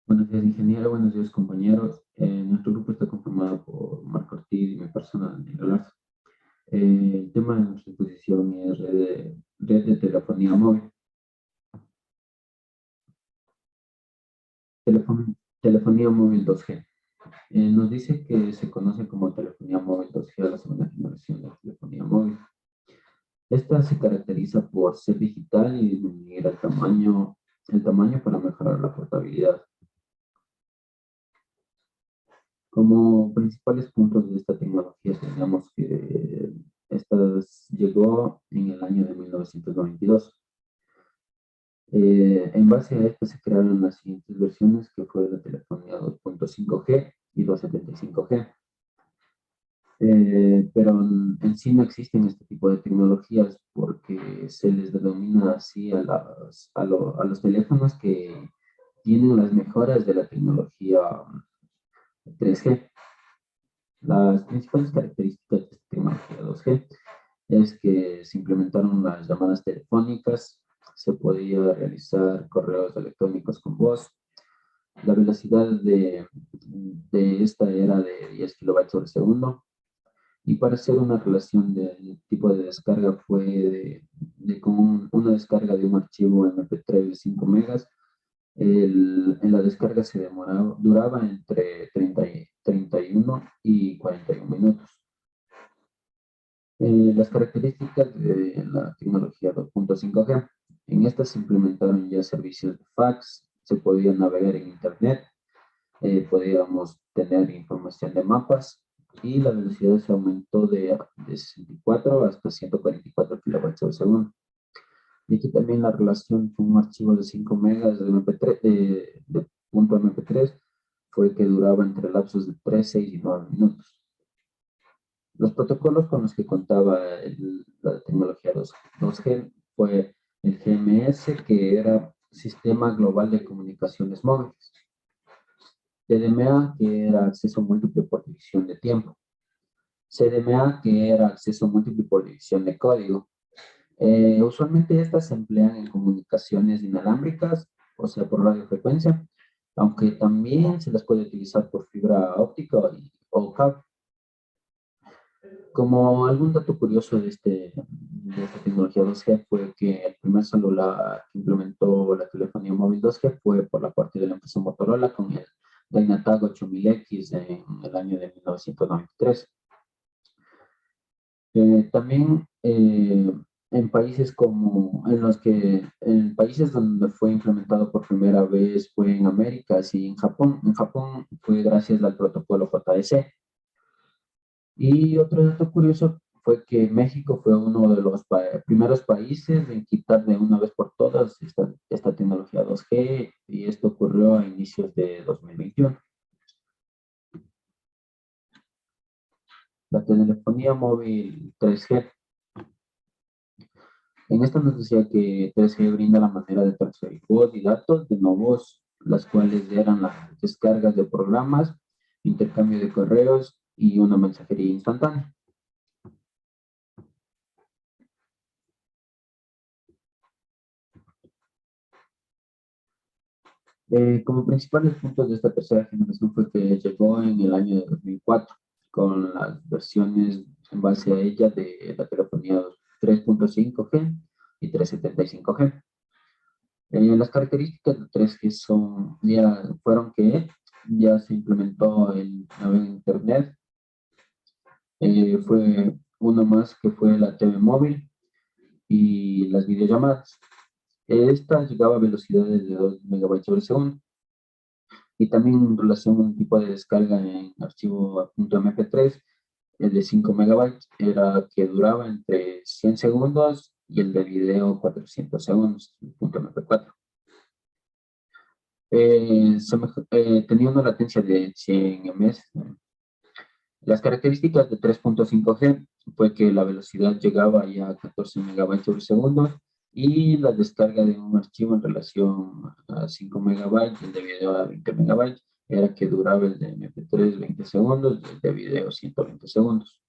Buenos días, ingeniero. Buenos días, compañeros. Nuestro grupo está conformado por Marco Ortiz y mi persona, Daniel Galarza. El tema de nuestra exposición es red de telefonía móvil. Telefonía móvil 2G. Nos dice que se conoce como telefonía móvil 2G a la segunda generación de telefonía móvil. Esta se caracteriza por ser digital y disminuir el tamaño para mejorar la portabilidad. Como principales puntos de esta tecnología tenemos que esta llegó en el año de 1992. En base a esto se crearon las siguientes versiones, que fue la telefonía 2.5G y 2.75G. Pero en sí no existen este tipo de tecnologías porque se les denomina así a los teléfonos que tienen las mejoras de la tecnología 3G. Las principales características de esta tecnología 2G es que se implementaron las llamadas telefónicas, se podía realizar correos electrónicos con voz, la velocidad de esta era de 10 kilobytes por segundo, y para hacer una relación de tipo de descarga fue con una descarga de un archivo MP3 de 5 megas. En la descarga duraba entre 31 y 41 minutos. Las características de la tecnología 2.5G. En esta se implementaron ya servicios de fax, se podía navegar en Internet, podíamos tener información de mapas y la velocidad se aumentó de 64 hasta 144 kilobytes por segundo. Y aquí también la relación con un archivo de 5 megas de MP3, de punto MP3 fue que duraba entre lapsos de 3, 6 y 9 minutos. Los protocolos con los que contaba la tecnología 2G fue el GMS, que era Sistema Global de Comunicaciones Móviles. TDMA, que era acceso múltiple por división de tiempo. CDMA, que era acceso múltiple por división de código. Usualmente estas se emplean en comunicaciones inalámbricas, o sea, por radiofrecuencia, aunque también se las puede utilizar por fibra óptica o cable. Como algún dato curioso de esta tecnología 2G fue que el primer celular que implementó la telefonía móvil 2G fue por la parte de la empresa Motorola con el Dynatag 8000X en el año de 1993. También en países donde fue implementado por primera vez fue en América y en Japón. En Japón fue gracias al protocolo JDC. Y otro dato curioso fue que México fue uno de los primeros países en quitar de una vez por todas esta tecnología 2G, y esto ocurrió a inicios de 2021. La telefonía móvil 3G. En esta nos decía que 3G brinda la manera de transferir voz y datos de no voz, las cuales eran las descargas de programas, intercambio de correos y una mensajería instantánea. Como principales puntos de esta tercera generación fue que llegó en el año de 2004 con las versiones en base a ella de la telefonía 3.5G y 375G. Las características de 3G fueron que ya se implementó el navegado Internet. Fue uno más que fue la TV móvil y las videollamadas. Esta llegaba a velocidades de 2 megabytes por segundo. Y también en relación a un tipo de descarga en archivo .mp3, el de 5 megabytes era que duraba entre 100 segundos y el de video 400 segundos, .mp4. Tenía una latencia de 100 ms. Las características de 3.5G fue que la velocidad llegaba ya a 14 megabytes por segundo y la descarga de un archivo en relación a 5 megabytes, el de video a 20 megabytes, era que duraba el de MP3 20 segundos y el de video 120 segundos.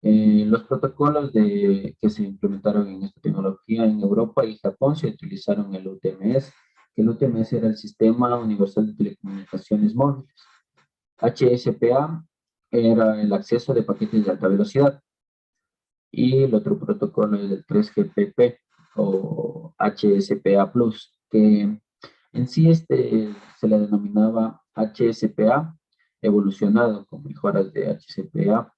Los protocolos que se implementaron en esta tecnología en Europa y Japón se utilizaron el UTMS, que el UTMS era el Sistema Universal de Telecomunicaciones Móviles. HSPA era el acceso de paquetes de alta velocidad. Y el otro protocolo es el 3GPP o HSPA+, que en sí se le denominaba HSPA evolucionado con mejoras de HCPA.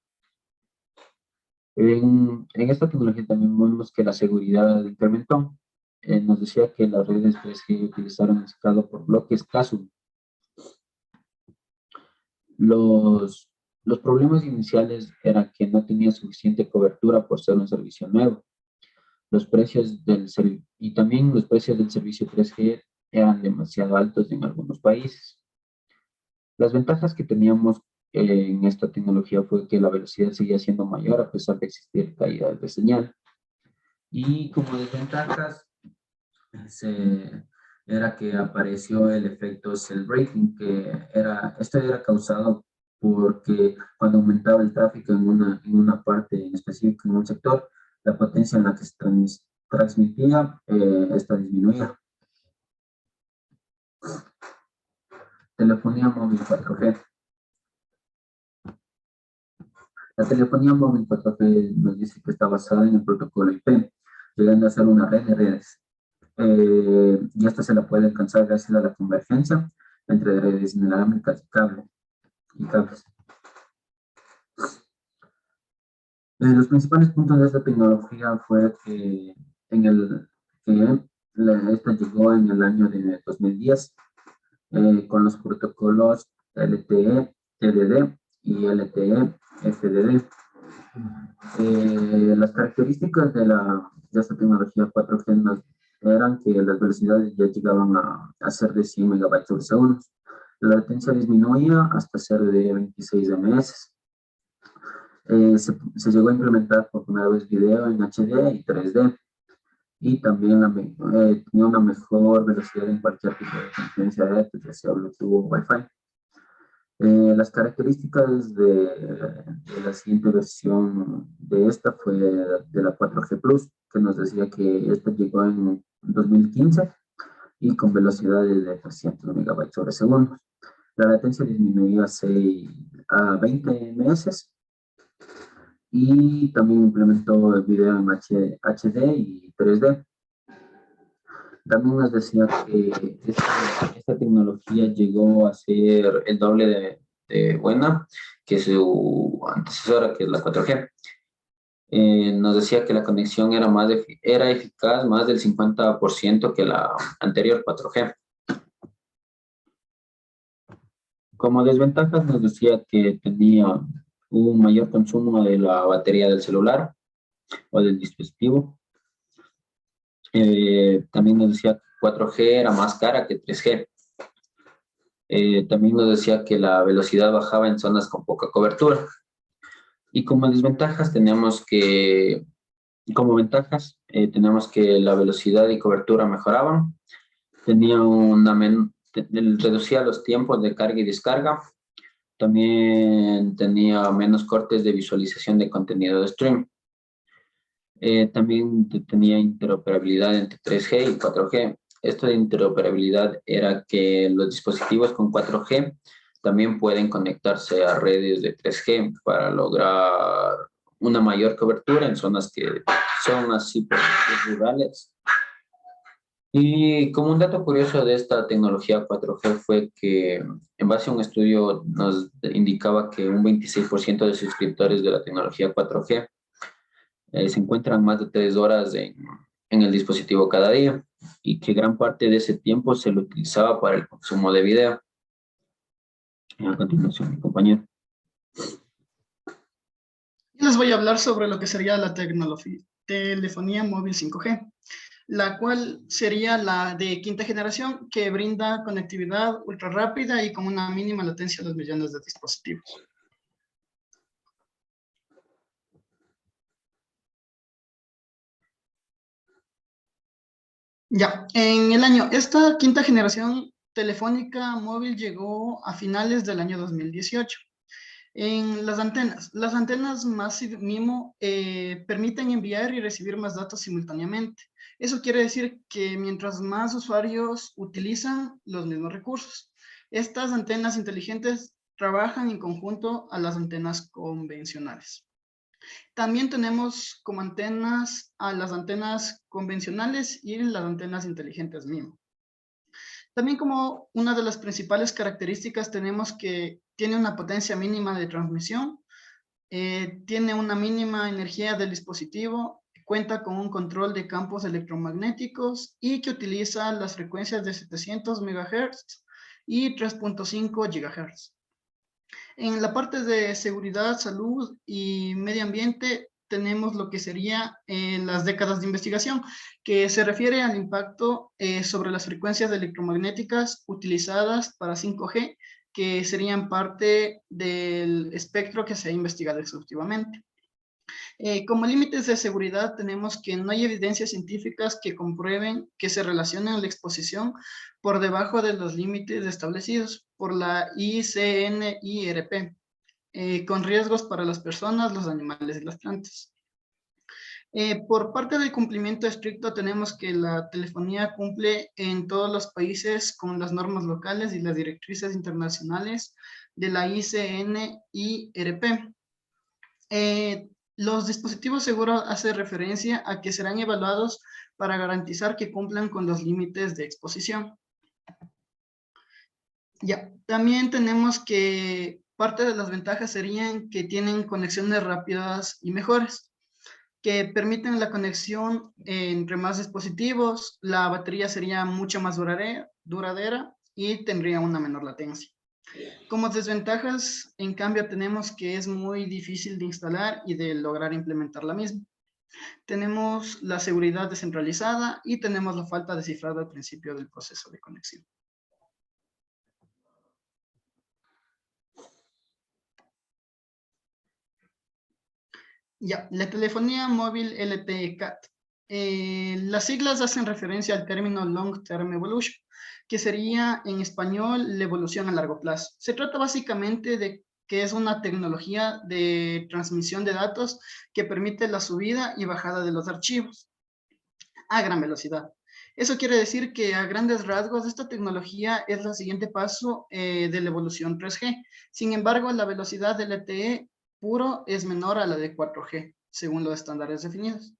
En esta tecnología también vemos que la seguridad incrementó. Nos decía que las redes 3G utilizaron el cifrado por bloques CASU. Los problemas iniciales eran que no tenía suficiente cobertura por ser un servicio nuevo. Y también los precios del servicio 3G eran demasiado altos en algunos países. Las ventajas que teníamos en esta tecnología fue que la velocidad seguía siendo mayor a pesar de existir caídas de señal. Y como desventajas, era que apareció el efecto cell breaking, esto era causado porque cuando aumentaba el tráfico en una parte en específico, en un sector, la potencia en la que se transmitía, esta disminuía. Telefonía móvil 4G. La telefonía móvil 4G nos dice que está basada en el protocolo IP, llegando a ser una red de redes. Y esta se la puede alcanzar gracias a la convergencia entre redes inalámbricas y cables. Los principales puntos de esta tecnología fue que, esta llegó en el año de 2010 con los protocolos LTE, TDD y LTE, FDD. Las características de esta tecnología 4G eran que las velocidades ya llegaban a ser de 100 megabytes por segundo. La latencia disminuía hasta ser de 26 ms. Se llegó a implementar por primera vez video en HD y 3D. Y también tenía una mejor velocidad en cualquier tipo de transferencia de datos, ya sea Bluetooth o Wi-Fi. Las características de la siguiente versión de esta fue de la 4G Plus, que nos decía que esta llegó en 2015 y con velocidades de 300 megabytes por segundo. La latencia disminuía a 20 ms y también implementó el video en HD y 3D. También nos decía que esta tecnología llegó a ser el doble de buena que su antecesora, que es la 4G. Nos decía que la conexión era eficaz más del 50% que la anterior 4G. Como desventajas nos decía que tenía un mayor consumo de la batería del celular o del dispositivo. También nos decía que 4G era más cara que 3G. También nos decía que la velocidad bajaba en zonas con poca cobertura. Y como ventajas tenemos que la velocidad y cobertura mejoraban, reducía los tiempos de carga y descarga, también tenía menos cortes de visualización de contenido de stream. También tenía interoperabilidad entre 3G y 4G. Esto de interoperabilidad era que los dispositivos con 4G también pueden conectarse a redes de 3G para lograr una mayor cobertura en zonas que son así rurales. Y como un dato curioso de esta tecnología 4G fue que en base a un estudio nos indicaba que un 26% de suscriptores de la tecnología 4G se encuentran más de 3 horas en el dispositivo cada día y que gran parte de ese tiempo se lo utilizaba para el consumo de video. A continuación, mi compañero. Les voy a hablar sobre lo que sería la telefonía móvil 5G, la cual sería la de quinta generación que brinda conectividad ultra rápida y con una mínima latencia a los millones de dispositivos. Ya, esta quinta generación telefónica móvil llegó a finales del año 2018. En las antenas Massive MIMO permiten enviar y recibir más datos simultáneamente. Eso quiere decir que mientras más usuarios utilizan los mismos recursos, estas antenas inteligentes trabajan en conjunto a las antenas convencionales. También tenemos como antenas a las antenas convencionales y las antenas inteligentes MIMO. También como una de las principales características tenemos que tiene una potencia mínima de transmisión, tiene una mínima energía del dispositivo, cuenta con un control de campos electromagnéticos y que utiliza las frecuencias de 700 MHz y 3.5 GHz. En la parte de seguridad, salud y medio ambiente tenemos lo que sería las décadas de investigación, que se refiere al impacto sobre las frecuencias electromagnéticas utilizadas para 5G, que serían parte del espectro que se ha investigado exhaustivamente. Como límites de seguridad tenemos que no hay evidencias científicas que comprueben que se relacionen la exposición por debajo de los límites establecidos por la ICNIRP, con riesgos para las personas, los animales y las plantas. Por parte del cumplimiento estricto tenemos que la telefonía cumple en todos los países con las normas locales y las directrices internacionales de la ICNIRP. Los dispositivos seguros hacen referencia a que serán evaluados para garantizar que cumplan con los límites de exposición. Ya, también tenemos que parte de las ventajas serían que tienen conexiones rápidas y mejores, que permiten la conexión entre más dispositivos, la batería sería mucho más duradera y tendría una menor latencia. Como desventajas, en cambio, tenemos que es muy difícil de instalar y de lograr implementar la misma. Tenemos la seguridad descentralizada y tenemos la falta de cifrado al principio del proceso de conexión. Ya, la telefonía móvil LTE CAT. Las siglas hacen referencia al término Long Term Evolution, que sería en español la evolución a largo plazo. Se trata básicamente de que es una tecnología de transmisión de datos que permite la subida y bajada de los archivos a gran velocidad. Eso quiere decir que a grandes rasgos esta tecnología es el siguiente paso de la evolución 3G. Sin embargo, la velocidad del LTE puro es menor a la de 4G, según los estándares definidos.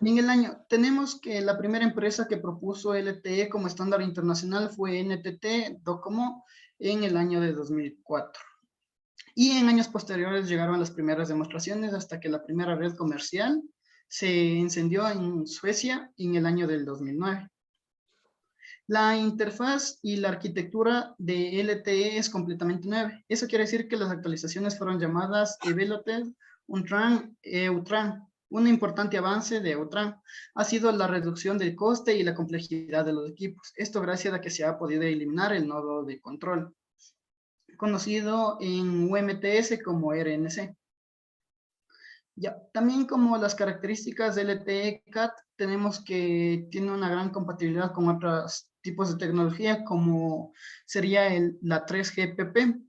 En el año, tenemos que la primera empresa que propuso LTE como estándar internacional fue NTT Docomo en el año de 2004. Y en años posteriores llegaron las primeras demostraciones hasta que la primera red comercial se encendió en Suecia en el año del 2009. La interfaz y la arquitectura de LTE es completamente nueva. Eso quiere decir que las actualizaciones fueron llamadas Eveloted, Untran, Eutran. Un importante avance de Eutran ha sido la reducción del coste y la complejidad de los equipos. Esto gracias a que se ha podido eliminar el nodo de control, conocido en UMTS como RNC. Ya, también como las características del LTE CAT, tenemos que tiene una gran compatibilidad con otros tipos de tecnología, como sería la 3GPP.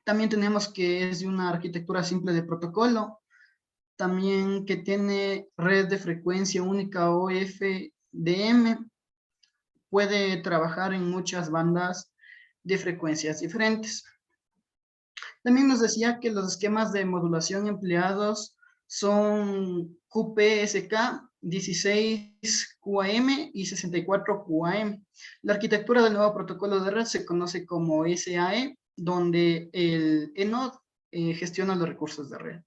También tenemos que es de una arquitectura simple de protocolo, también que tiene red de frecuencia única OFDM, puede trabajar en muchas bandas de frecuencias diferentes. También nos decía que los esquemas de modulación empleados son QPSK, 16 QAM y 64 QAM. La arquitectura del nuevo protocolo de red se conoce como SAE, donde el ENOD gestiona los recursos de red.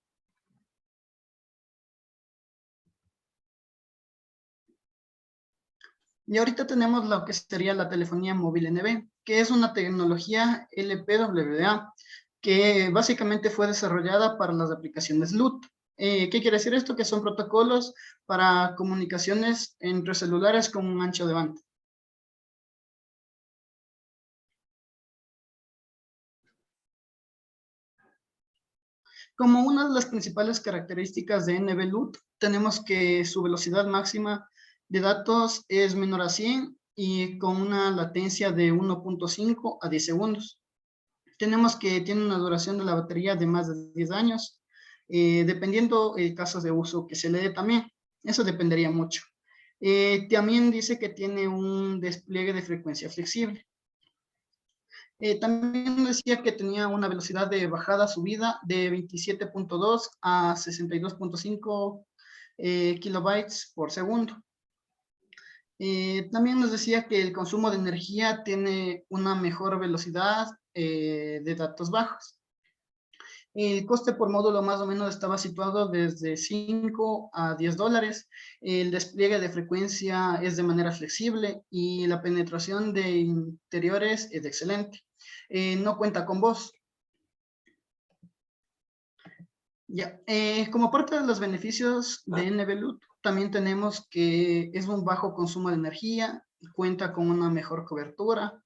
Y ahorita tenemos lo que sería la telefonía móvil NB, que es una tecnología LPWA, que básicamente fue desarrollada para las aplicaciones LUT. ¿Qué quiere decir esto? Que son protocolos para comunicaciones entre celulares con un ancho de banda. Como una de las principales características de NB-LUT, tenemos que su velocidad máxima de datos es menor a 100 y con una latencia de 1.5 a 10 segundos. Tenemos que tiene una duración de la batería de más de 10 años. dependiendo el caso de uso que se le dé también. Eso dependería mucho. También dice que tiene un despliegue de frecuencia flexible. También decía que tenía una velocidad de bajada-subida de 27.2 a 62.5 kilobytes por segundo. También nos decía que el consumo de energía tiene una mejor velocidad de datos bajos. El coste por módulo más o menos estaba situado desde 5 a 10 dólares. El despliegue de frecuencia es de manera flexible y la penetración de interiores es excelente. No cuenta con voz. Ya, como parte de los beneficios de NBLUT, también tenemos que es un bajo consumo de energía, cuenta con una mejor cobertura,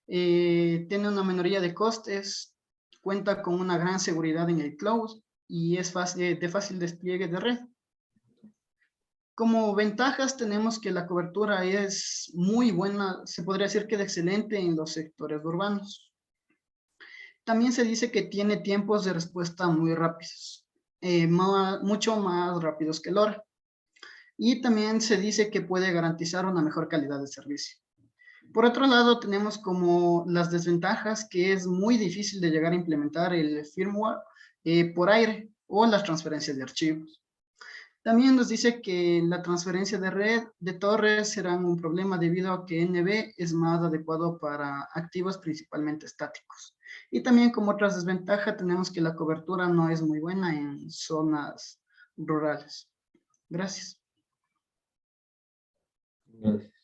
tiene una minoría de costes, cuenta con una gran seguridad en el cloud y es de fácil despliegue de red. Como ventajas tenemos que la cobertura es muy buena, se podría decir que es excelente en los sectores urbanos. También se dice que tiene tiempos de respuesta muy rápidos, mucho más rápidos que LoRa. Y también se dice que puede garantizar una mejor calidad de servicio. Por otro lado, tenemos como las desventajas que es muy difícil de llegar a implementar el firmware por aire o las transferencias de archivos. También nos dice que la transferencia de red de torres será un problema debido a que NB es más adecuado para activos principalmente estáticos. Y también como otra desventaja tenemos que la cobertura no es muy buena en zonas rurales. Gracias. Gracias.